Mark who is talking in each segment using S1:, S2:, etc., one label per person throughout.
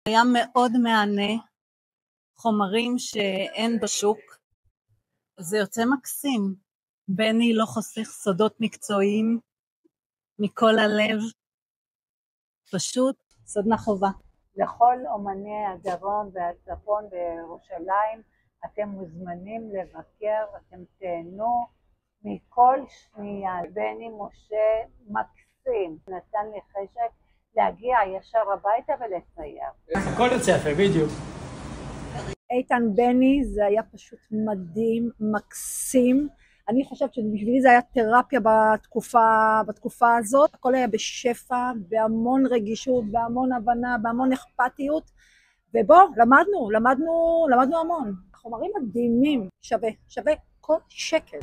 S1: היה מאוד מענה, חומרים שאין בשוק, זה יוצא מקסים. בני לא חוסך סודות מקצועיים מכל הלב, פשוט סדנה חובה.
S2: לכל אומני הדרום והצפון בירושלים, אתם מוזמנים לבקר, אתם תהנו מכל שנייה. בני משה מקסים, נתן לי חשק להגיע ישר הביתה ולצייר.
S3: הכל יוצא יפה, בדיוק.
S4: איתן בני זה היה פשוט מדהים, מקסים. אני חושבת שבשבילי זה היה תרפיה בתקופה הזאת. הכל היה בשפע, בהמון רגישות, בהמון הבנה, בהמון אכפתיות. ובוא, למדנו המון. חומרים מדהימים, שווה כל שקל.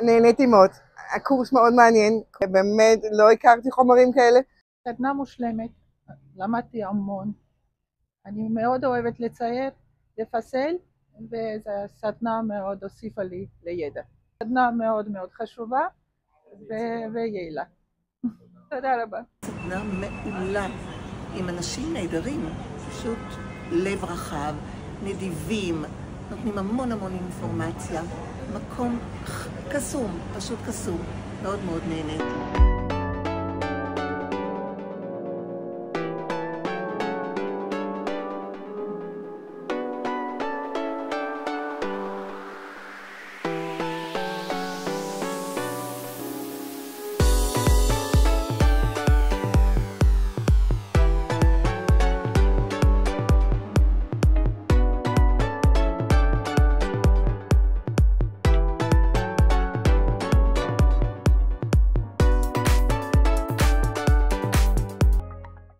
S5: נהניתי מאוד. הקורס מאוד מעניין. באמת לא הכרתי חומרים כאלה.
S6: סדנה מושלמת, למדתי המון. אני מאוד אוהבת לצייר, לפסל, וזו סדנה מאוד הוסיפה לי לידע. סדנה מאוד מאוד חשובה ויעילה. תודה רבה.
S7: סדנה מעולה, עם אנשים נהדרים, פשוט לב רחב, נדיבים, נותנים המון אינפורמציה, מקום קסום, פשוט קסום, מאוד מאוד נהנית.